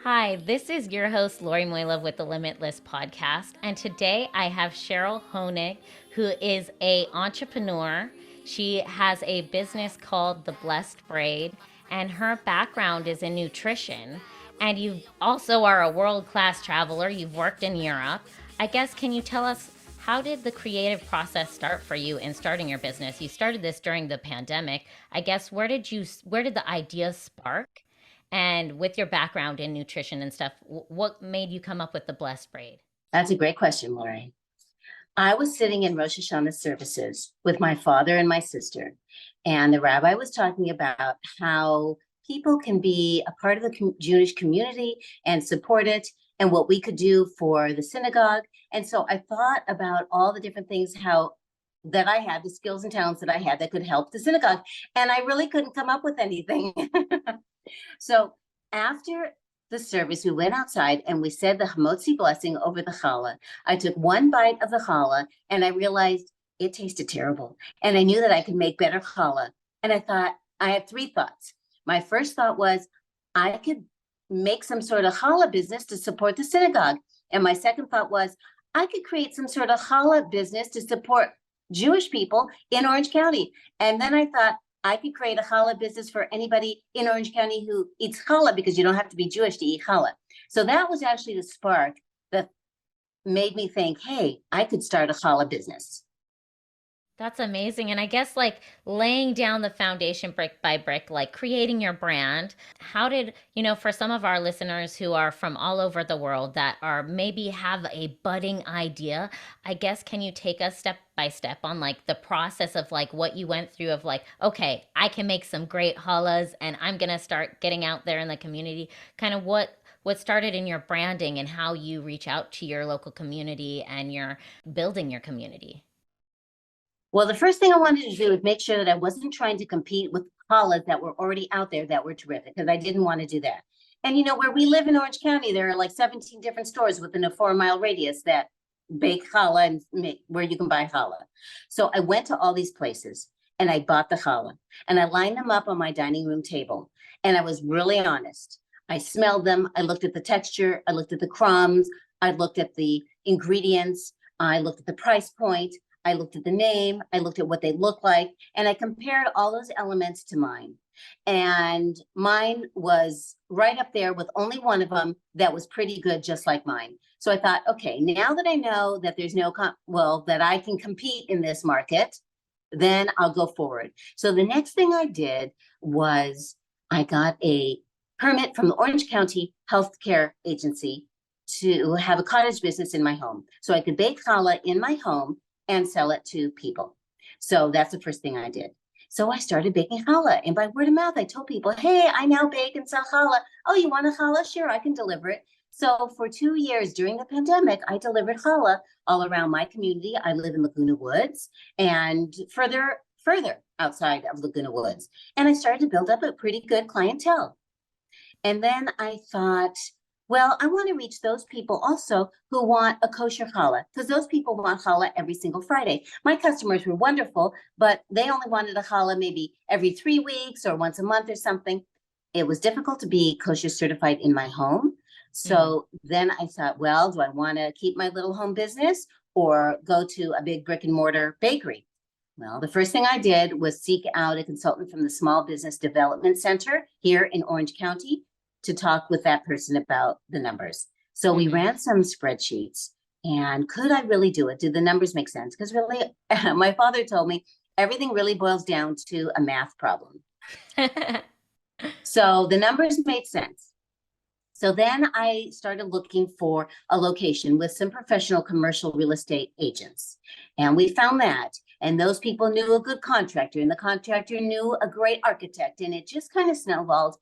Hi, this is your host, Lori Moilov with the Limitless podcast. And today I have Cheryl Honig, who is a entrepreneur. She has a business called the Blessed Braid, and her background is in nutrition. And you also are a world-class traveler. You've worked in Europe. I guess, can you tell us how did the creative process start for you in starting your business? You started this during the pandemic. I guess where did the idea spark? And with your background in nutrition and stuff, what made you come up with the blessed braid? That's a great question, Lori. I was sitting in Rosh Hashanah services with my father and my sister, and the rabbi was talking about how people can be a part of the Jewish community and support it, and what we could do for the synagogue. And so I thought about all the different things, how that I had, the skills and talents that I had that could help the synagogue. And I really couldn't come up with anything. So after the service, we went outside and we said the Hamotzi blessing over the challah. I took one bite of the challah and I realized it tasted terrible. And I knew that I could make better challah. And I thought, I had three thoughts. My first thought was I could make some sort of challah business to support the synagogue. And my second thought was I could create some sort of challah business to support Jewish people in Orange County. And then I thought, I could create a challah business for anybody in Orange County who eats challah, because you don't have to be Jewish to eat challah. So that was actually the spark that made me think, hey, I could start a challah business. That's amazing. And I guess like laying down the foundation brick by brick, like creating your brand. How did, for some of our listeners who are from all over the world that are maybe have a budding idea, I guess, can you take us step by step on like the process of like what you went through of like, okay, I can make some great challahs and I'm going to start getting out there in the community, kind of what started in your branding and how you reach out to your local community and you're building your community? Well, the first thing I wanted to do was make sure that I wasn't trying to compete with challahs that were already out there that were terrific, because I didn't want to do that. And where we live in Orange County, there are like 17 different stores within a 4-mile radius that bake challah and where you can buy challah. So I went to all these places and I bought the challah and I lined them up on my dining room table. And I was really honest. I smelled them. I looked at the texture. I looked at the crumbs. I looked at the ingredients. I looked at the price point. I looked at the name, I looked at what they look like, and I compared all those elements to mine. And mine was right up there with only one of them that was pretty good, just like mine. So I thought, okay, now that I know that there's that I can compete in this market, then I'll go forward. So the next thing I did was I got a permit from the Orange County Healthcare Agency to have a cottage business in my home. So I could bake challah in my home and sell it to people. So that's the first thing I did. So I started baking challah, and by word of mouth, I told people, hey, I now bake and sell challah. Oh, you want a challah? Sure, I can deliver it. So for 2 years during the pandemic, I delivered challah all around my community. I live in Laguna Woods and further outside of Laguna Woods. And I started to build up a pretty good clientele. And then I thought, well, I want to reach those people also who want a kosher challah, because those people want challah every single Friday. My customers were wonderful, but they only wanted a challah maybe every 3 weeks or once a month or something. It was difficult to be kosher certified in my home. So then I thought, well, do I want to keep my little home business or go to a big brick and mortar bakery? Well, the first thing I did was seek out a consultant from the Small Business Development Center here in Orange County to talk with that person about the numbers. So we ran some spreadsheets, and could I really do it? Did the numbers make sense? Because really, my father told me everything really boils down to a math problem. So the numbers made sense. So then I started looking for a location with some professional commercial real estate agents. And we found that. And those people knew a good contractor, and the contractor knew a great architect. And it just kind of snowballed.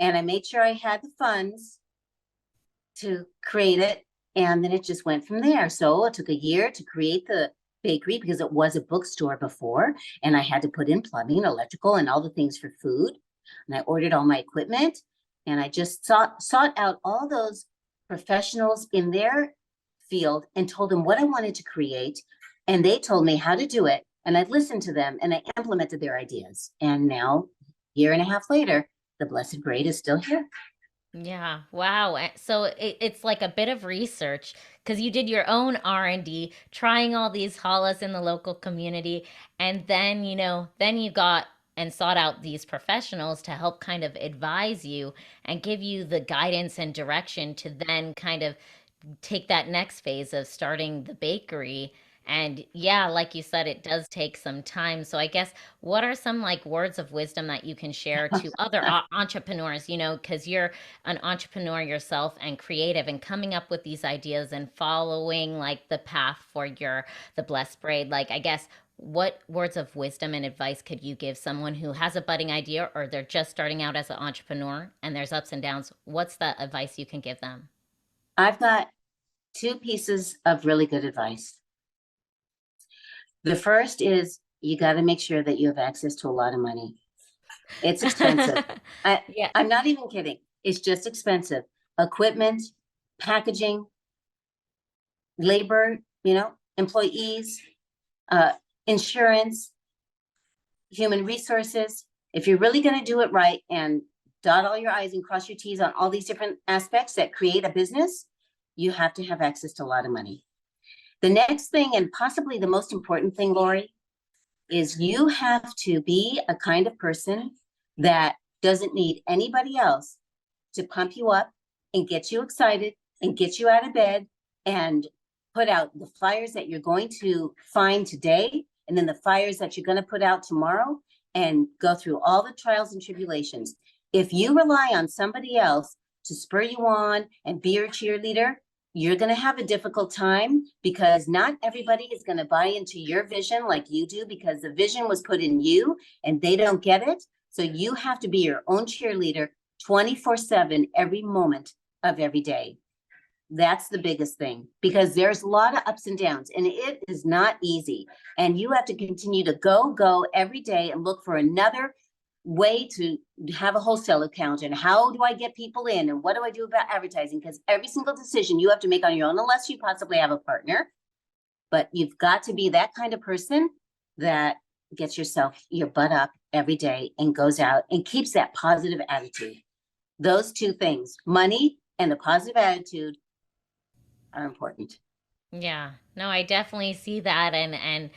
And I made sure I had the funds to create it. And then it just went from there. So it took a year to create the bakery because it was a bookstore before. And I had to put in plumbing, electrical, and all the things for food. And I ordered all my equipment. And I just sought out all those professionals in their field and told them what I wanted to create. And they told me how to do it. And I listened to them and I implemented their ideas. And now, year and a half later, the Blessed Braid is still here. Yeah. Wow. So it's like a bit of research because you did your own R&D, trying all these challahs in the local community, and then, then you got and sought out these professionals to help kind of advise you and give you the guidance and direction to then kind of take that next phase of starting the bakery. And yeah, like you said, it does take some time. So I guess what are some like words of wisdom that you can share to other entrepreneurs, because you're an entrepreneur yourself and creative and coming up with these ideas and following like the path for the blessed braid. Like, I guess what words of wisdom and advice could you give someone who has a budding idea or they're just starting out as an entrepreneur and there's ups and downs? What's the advice you can give them? I've got two pieces of really good advice. The first is you got to make sure that you have access to a lot of money. It's expensive. Yeah. I'm not even kidding. It's just expensive. Equipment, packaging, labor, employees, insurance, human resources. If you're really going to do it right and dot all your I's and cross your T's on all these different aspects that create a business, you have to have access to a lot of money. The next thing, and possibly the most important thing, Lori, is you have to be a kind of person that doesn't need anybody else to pump you up and get you excited and get you out of bed and put out the flyers that you're going to find today and then the flyers that you're going to put out tomorrow and go through all the trials and tribulations. If you rely on somebody else to spur you on and be your cheerleader, you're going to have a difficult time because not everybody is going to buy into your vision like you do because the vision was put in you and they don't get it. So you have to be your own cheerleader 24/7 every moment of every day. That's the biggest thing because there's a lot of ups and downs and it is not easy. And you have to continue to go every day and look for another way to have a wholesale account and how do I get people in and what do I do about advertising? Because every single decision you have to make on your own, unless you possibly have a partner. But you've got to be that kind of person that gets your butt up every day and goes out and keeps that positive attitude. Those two things, money and the positive attitude, are important. Yeah, no, I definitely see that, and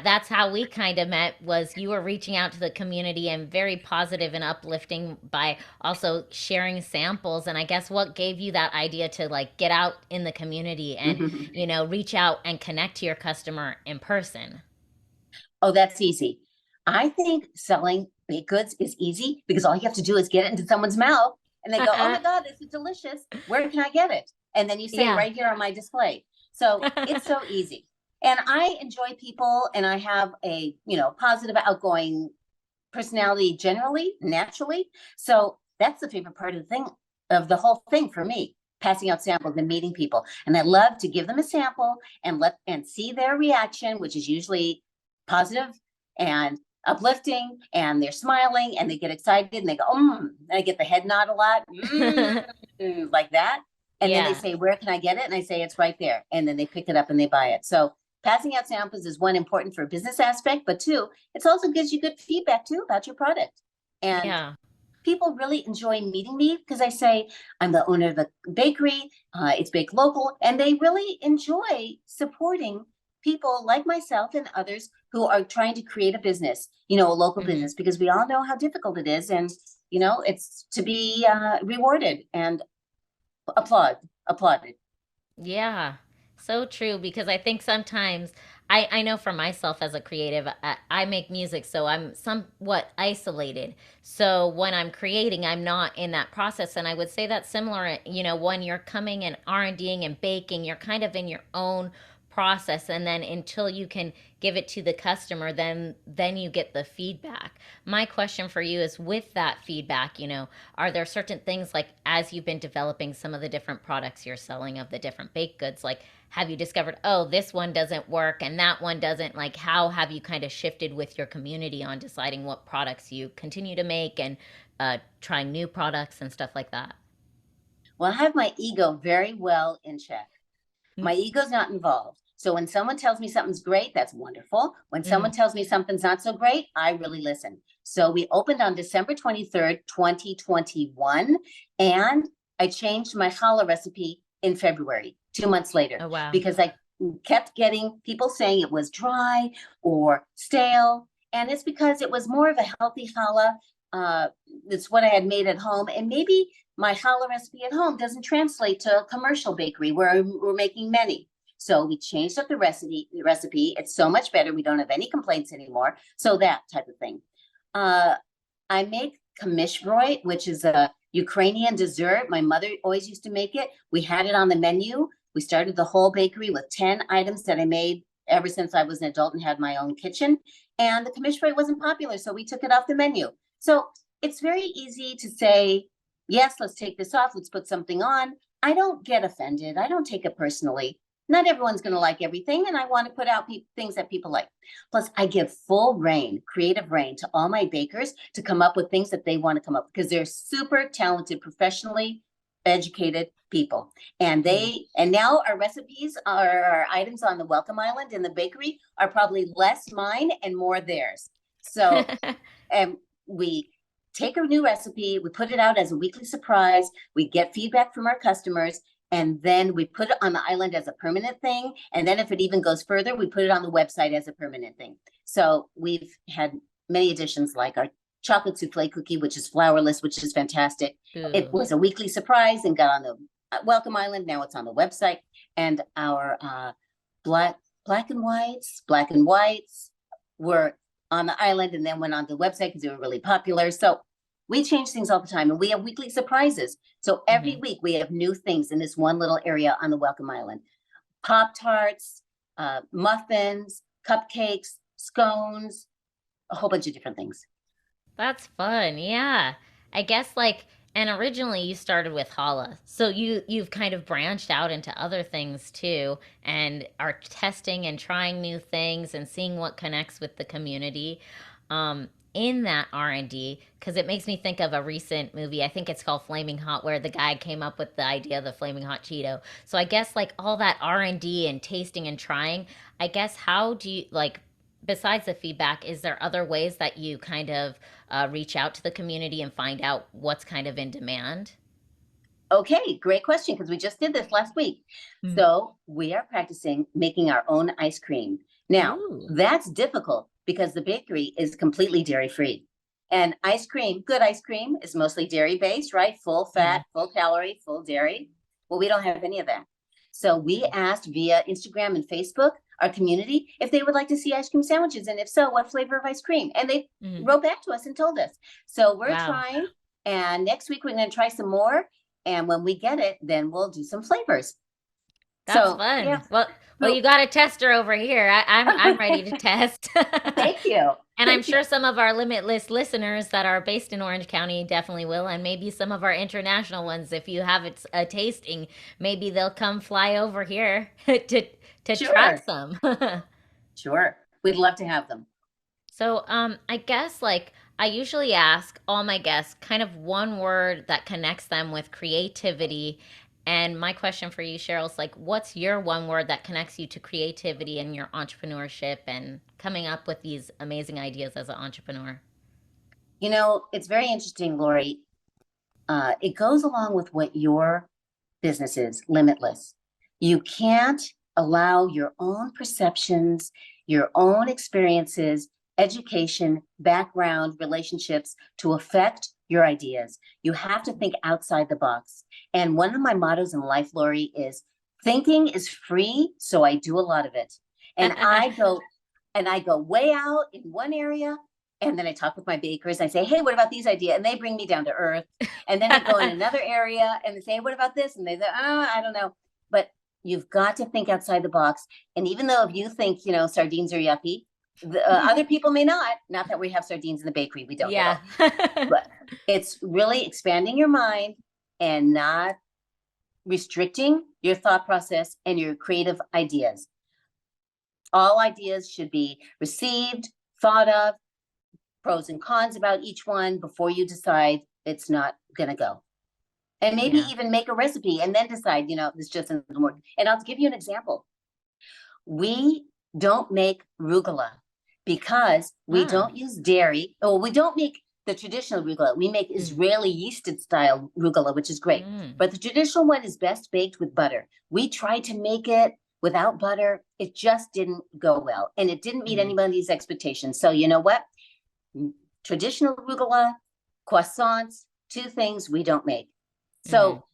that's how we kind of met. Was you were reaching out to the community and very positive and uplifting by also sharing samples. And I guess what gave you that idea to like get out in the community and reach out and connect to your customer in person. Oh, that's easy. I think selling baked goods is easy because all you have to do is get it into someone's mouth and they go, oh my God, this is delicious. Where can I get it? And then you say Yeah. right here on my display. So it's so easy. And I enjoy people and I have a, positive outgoing personality generally, naturally. So that's the favorite part of the whole thing for me, passing out samples and meeting people. And I love to give them a sample and see their reaction, which is usually positive and uplifting, and they're smiling and they get excited and they go, and I get the head nod a lot, like that. And then they Yeah. say, where can I get it? And I say, it's right there. And then they pick it up and they buy it. So passing out samples is one, important for a business aspect, but two, it also gives you good feedback too about your product. And Yeah. people really enjoy meeting me because I say, I'm the owner of the bakery. It's baked local. And they really enjoy supporting people like myself and others who are trying to create a business, a local business, because we all know how difficult it is. And, it's to be rewarded and applauded. Yeah, so true because I think sometimes I know for myself as a creative, I make music, so I'm somewhat isolated. So when I'm creating, I'm not in that process. And I would say that's similar, when you're coming and R&Ding and baking, you're kind of in your own process. And then until you can give it to the customer, then you get the feedback. My question for you is with that feedback, are there certain things like as you've been developing some of the different products you're selling of the different baked goods, like have you discovered, oh, this one doesn't work and that one doesn't? Like, how have you kind of shifted with your community on deciding what products you continue to make and trying new products and stuff like that? Well, I have my ego very well in check. My ego's not involved. So when someone tells me something's great, that's wonderful. When Mm. someone tells me something's not so great, I really listen. So we opened on December 23rd, 2021. And I changed my challah recipe in February, 2 months later, Oh, wow. because I kept getting people saying it was dry or stale. And it's because it was more of a healthy challah. It's what I had made at home. And maybe my challah recipe at home doesn't translate to a commercial bakery where we're making many. So we changed up the recipe. It's so much better. We don't have any complaints anymore. So that type of thing. I make kamishroy, which is a Ukrainian dessert. My mother always used to make it. We had it on the menu. We started the whole bakery with 10 items that I made ever since I was an adult and had my own kitchen. And the kamishroy wasn't popular, so we took it off the menu. So it's very easy to say, yes, let's take this off. Let's put something on. I don't get offended. I don't take it personally. Not everyone's going to like everything, and I want to put out things that people like. Plus, I give full reign, creative reign to all my bakers to come up with things that they want to come up with, because they're super talented, professionally educated people. And now our recipes, our items on the Welcome Island in the bakery are probably less mine and more theirs. So, and we take a new recipe, we put it out as a weekly surprise, we get feedback from our customers, and then we put it on the island as a permanent thing. And then if it even goes further, we put it on the website as a permanent thing. So we've had many additions, like our chocolate souffle cookie, which is flourless, which is fantastic. Ooh. It was a weekly surprise and got on the Welcome Island. Now it's on the website. And our black and whites were on the island and then went on the website because they were really popular. So we change things all the time, and we have weekly surprises. So every week we have new things in this one little area on the Welcome Island. Pop-Tarts, muffins, cupcakes, scones, a whole bunch of different things. That's fun. Yeah. I guess and originally you started with challah. So you've kind of branched out into other things too, and are testing and trying new things and seeing what connects with the community. In that R&D, because it makes me think of a recent movie. I think it's called Flaming Hot, where the guy came up with the idea of the Flaming Hot Cheeto. So I guess all that R&D and tasting and trying, I guess, how do you besides the feedback, is there other ways that you kind of reach out to the community and find out what's kind of in demand? Okay, great question, because we just did this last week. So we are practicing making our own ice cream. Now, that's difficult because the bakery is completely dairy-free. And good ice cream is mostly dairy-based, right? Full fat, full calorie, full dairy. Well, we don't have any of that. So we asked via Instagram and Facebook, our community, if they would like to see ice cream sandwiches, and if so, what flavor of ice cream. And they wrote back to us and told us. So we're trying, and next week we're going to try some more. And when we get it, then we'll do some flavors. That's fun. Yeah. Well, you got a tester over here. I'm ready to test. Thank you. And I'm sure some of our Limitless listeners that are based in Orange County definitely will, and maybe some of our international ones. If you have a tasting, maybe they'll come fly over here to try some. Sure, we'd love to have them. So, I guess I usually ask all my guests kind of one word that connects them with creativity. And my question for you, Cheryl, is what's your one word that connects you to creativity and your entrepreneurship and coming up with these amazing ideas as an entrepreneur? It's very interesting, Lori. It goes along with what your business is, Limitless. You can't allow your own perceptions, your own experiences, education, background, relationships to affect your ideas. You have to think outside the box. And one of my mottos in life, Lori, is thinking is free, so I do a lot of it. And I go way out in one area, and then I talk with my bakers. I say, hey, what about these ideas? And they bring me down to earth. And then I go in another area and they say, what about this? And they say, I don't know. But you've got to think outside the box. And even though if you think, sardines are yucky, other people may not that we have sardines in the bakery. We don't. Yeah. But it's really expanding your mind and not restricting your thought process and your creative ideas. All ideas should be received, thought of, pros and cons about each one before you decide it's not going to go. And maybe even make a recipe and then decide, this just doesn't work. And I'll give you an example. We don't make rugula because we don't use dairy. We don't make the traditional arugula. We make Israeli yeasted style arugula, which is great. But the traditional one is best baked with butter. We tried to make it without butter. It just didn't go well. And it didn't meet anybody's expectations. So you know what? Traditional arugula, croissants, two things we don't make. So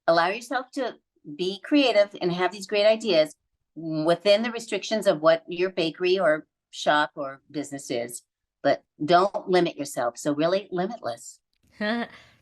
allow yourself to be creative and have these great ideas within the restrictions of what your bakery or shop or business is, but don't limit yourself. So really limitless.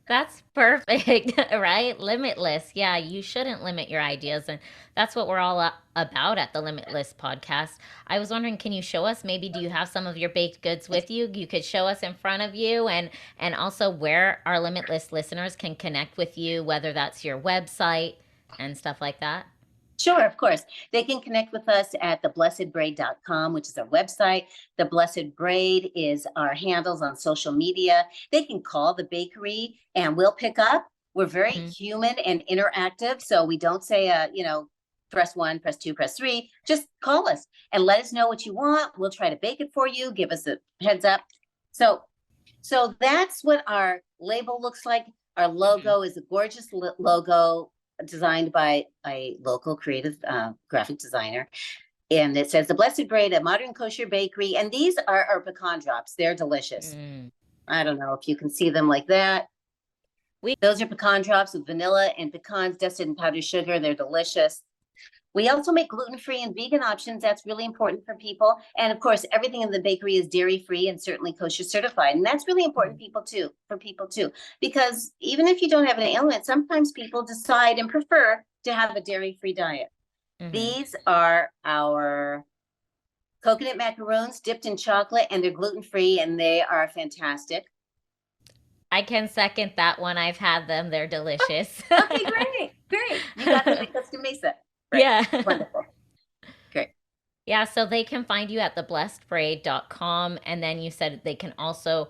That's perfect, right? Limitless. Yeah, you shouldn't limit your ideas. And that's what we're all about at the Limitless podcast. I was wondering, can you show us, maybe do you have some of your baked goods with you? You could show us in front of you, and also where our Limitless listeners can connect with you, whether that's your website and stuff like that. Sure, of course. They can connect with us at theblessedbraid.com, which is our website. The Blessed Braid is our handles on social media. They can call the bakery and we'll pick up. We're very human and interactive. So we don't say, press 1, press 2, press 3. Just call us and let us know what you want. We'll try to bake it for you. Give us a heads up. So that's what our label looks like. Our logo is a gorgeous logo designed by a local creative graphic designer. And it says the Blessed Braid, a modern kosher bakery. And these are our pecan drops. They're delicious. I don't know if you can see them like that. Those are pecan drops with vanilla and pecans dusted in powdered sugar. They're delicious. We also make gluten-free and vegan options. That's really important for people. And of course, everything in the bakery is dairy-free and certainly kosher certified. And that's really important for people too, because even if you don't have an ailment, sometimes people decide and prefer to have a dairy-free diet. These are our coconut macaroons dipped in chocolate, and they're gluten-free, and they are fantastic. I can second that one. I've had them. They're delicious. Okay, great. You got them at Costa Mesa. Right. Yeah. Wonderful. Great. Yeah, so they can find you at theblessedbraid.com. And then you said they can also,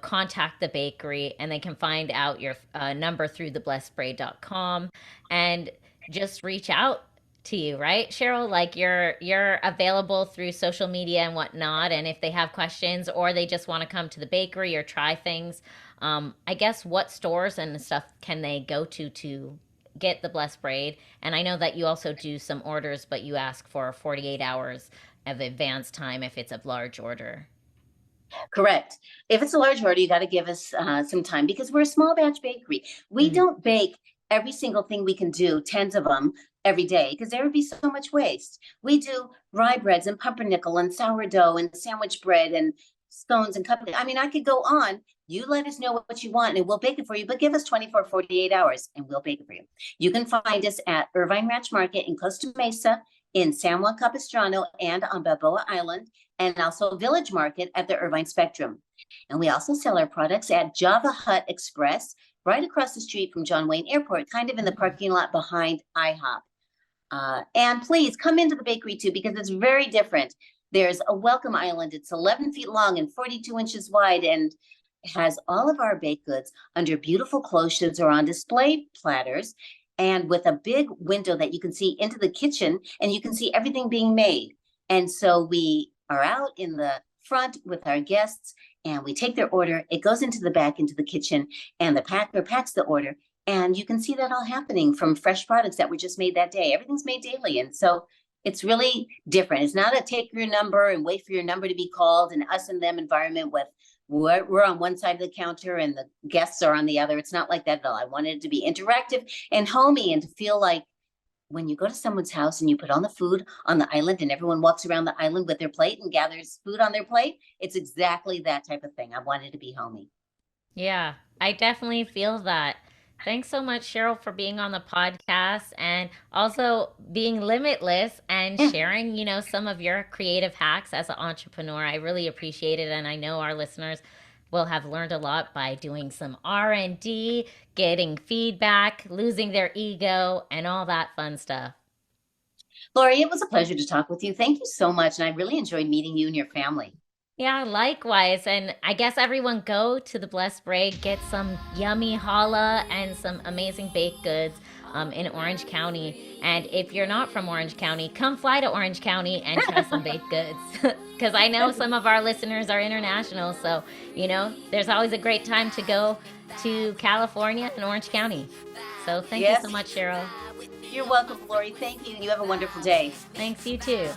contact the bakery, and they can find out your number through theblessedbraid.com and just reach out to you, right, Cheryl? Like you're available through social media and whatnot. And if they have questions or they just want to come to the bakery or try things, I guess what stores and stuff can they go to get the Blessed Braid? And I know that you also do some orders, but you ask for 48 hours of advance time if it's a large order. Correct. If it's a large order, you got to give us some time, because we're a small batch bakery. We don't bake every single thing we can do, 10s of them every day, because there would be so much waste. We do rye breads and pumpernickel and sourdough and sandwich bread and scones and cupcakes. I mean, I could go on. You let us know what you want and we'll bake it for you, but give us 24, 48 hours and we'll bake it for you. You can find us at Irvine Ranch Market in Costa Mesa, in San Juan Capistrano, and on Balboa Island, and also Village Market at the Irvine Spectrum. And we also sell our products at Java Hut Express, right across the street from John Wayne Airport, kind of in the parking lot behind IHOP. And please come into the bakery too, because it's very different. There's a welcome island. It's 11 feet long and 42 inches wide, and has all of our baked goods under beautiful cloches or on display platters, and with a big window that you can see into the kitchen, and you can see everything being made. And so we are out in the front with our guests, and we take their order. It goes into the back, into the kitchen, and the packer packs the order. And you can see that all happening from fresh products that were just made that day. Everything's made daily. And so it's really different. It's not a take your number and wait for your number to be called and us and them environment with we're on one side of the counter and the guests are on the other. It's not like that at all. I wanted it to be interactive and homey, and to feel like when you go to someone's house and you put on the food on the island and everyone walks around the island with their plate and gathers food on their plate. It's exactly that type of thing. I wanted to be homey. Yeah, I definitely feel that. Thanks so much, Cheryl, for being on the podcast and also being limitless and sharing, some of your creative hacks as an entrepreneur. I really appreciate it. And I know our listeners will have learned a lot by doing some R&D, getting feedback, losing their ego, and all that fun stuff. Lori, it was a pleasure to talk with you. Thank you so much. And I really enjoyed meeting you and your family. Yeah, likewise. And I guess everyone go to the Blessed Braid, get some yummy challah and some amazing baked goods in Orange County. And if you're not from Orange County, come fly to Orange County and try some baked goods. Because I know some of our listeners are international. So, there's always a great time to go to California and Orange County. So thank you so Yes, much, Cheryl. you're welcome, Lori. Thank you. You have a wonderful day. Thanks, you too.